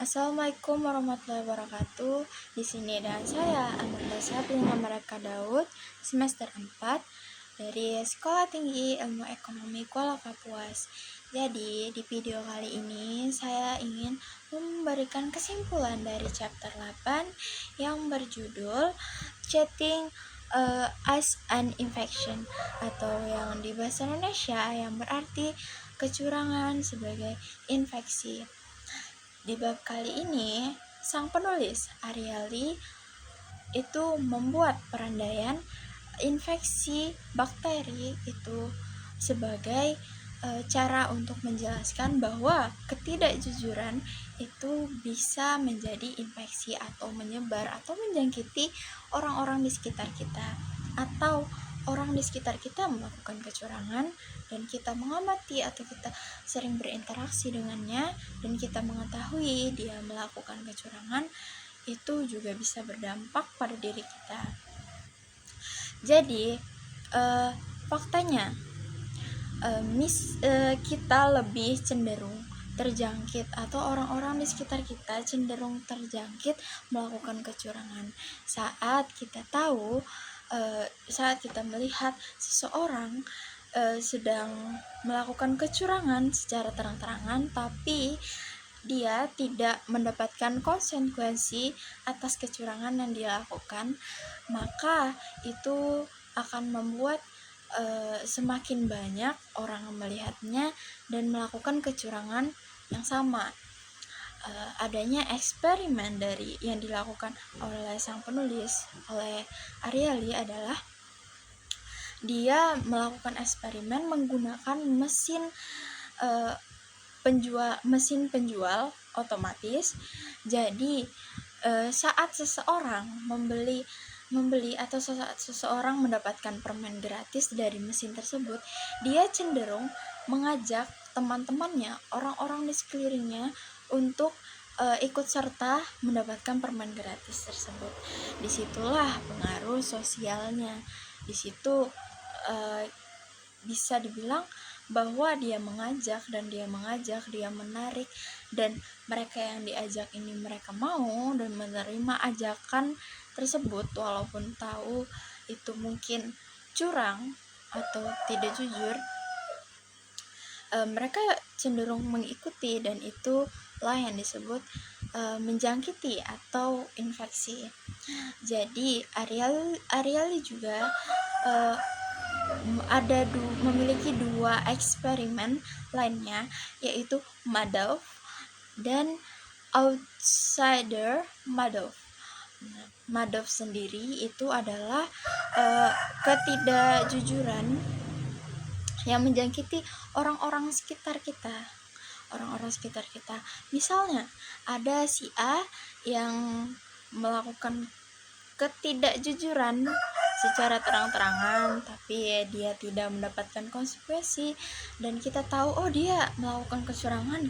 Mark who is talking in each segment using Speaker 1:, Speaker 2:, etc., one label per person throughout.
Speaker 1: Assalamualaikum warahmatullahi wabarakatuh. Di sini dan saya Amanda Sabrina Mereka Daud, semester 4 dari Sekolah Tinggi Ilmu Ekonomi Kuala Kapuas. Jadi, di video kali ini saya ingin memberikan kesimpulan dari chapter 8 yang berjudul Chatting as an Infection, atau yang di bahasa Indonesia yang berarti kecurangan sebagai infeksi. Di bab kali ini, sang penulis Ariely itu membuat perandaian infeksi bakteri itu sebagai cara untuk menjelaskan bahwa ketidakjujuran itu bisa menjadi infeksi atau menyebar atau menjangkiti orang-orang di sekitar kita, atau orang di sekitar kita melakukan kecurangan dan kita mengamati atau kita sering berinteraksi dengannya dan kita mengetahui dia melakukan kecurangan, itu juga bisa berdampak pada diri kita. Jadi faktanya kita lebih cenderung terjangkit, atau orang-orang di sekitar kita cenderung terjangkit melakukan kecurangan saat kita tahu, saat kita melihat seseorang sedang melakukan kecurangan secara terang-terangan, tapi dia tidak mendapatkan konsekuensi atas kecurangan yang dia lakukan, maka itu akan membuat semakin banyak orang melihatnya dan melakukan kecurangan yang sama. Adanya eksperimen dari yang dilakukan oleh sang penulis, oleh Ariely, adalah dia melakukan eksperimen menggunakan mesin penjual otomatis. Jadi saat seseorang membeli atau saat seseorang mendapatkan permen gratis dari mesin tersebut, dia cenderung mengajak teman-temannya, orang-orang di sekelilingnya untuk ikut serta mendapatkan permen gratis tersebut. Disitulah pengaruh sosialnya. Di situ bisa dibilang bahwa dia mengajak, dia menarik, dan mereka yang diajak ini mereka mau dan menerima ajakan tersebut walaupun tahu itu mungkin curang atau tidak jujur. Mereka cenderung mengikuti, dan itulah yang disebut menjangkiti atau infeksi. Jadi Ariely juga memiliki dua eksperimen lainnya, yaitu Madoff dan outsider Madoff. Madoff sendiri itu adalah ketidakjujuran yang menjangkiti orang-orang sekitar kita. Misalnya ada si A yang melakukan ketidakjujuran secara terang-terangan, tapi dia tidak mendapatkan konsekuensi, dan kita tahu dia melakukan kecurangan,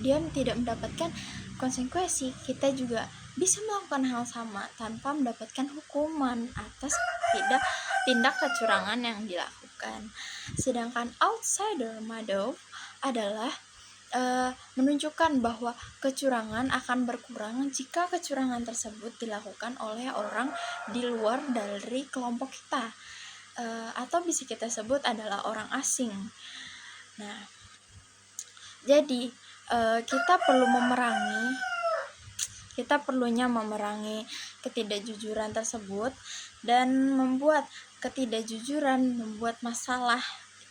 Speaker 1: dia tidak mendapatkan konsekuensi. Kita juga bisa melakukan hal sama tanpa mendapatkan hukuman atas tindak kecurangan yang dilakukan. Sedangkan outsider Madoff adalah menunjukkan bahwa kecurangan akan berkurang jika kecurangan tersebut dilakukan oleh orang di luar dari kelompok kita, atau bisa kita sebut adalah orang asing. Nah, jadi kita perlunya memerangi ketidakjujuran tersebut, dan membuat masalah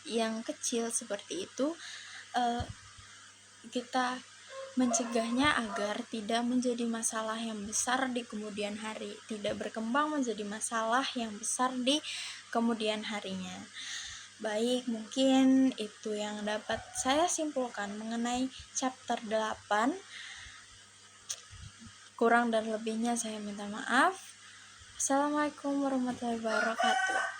Speaker 1: yang kecil seperti itu kita mencegahnya agar tidak menjadi masalah yang besar di kemudian hari, tidak berkembang menjadi masalah yang besar di kemudian harinya. Baik, mungkin itu yang dapat saya simpulkan mengenai chapter 8. Kurang dan lebihnya saya minta maaf. Assalamualaikum warahmatullahi wabarakatuh.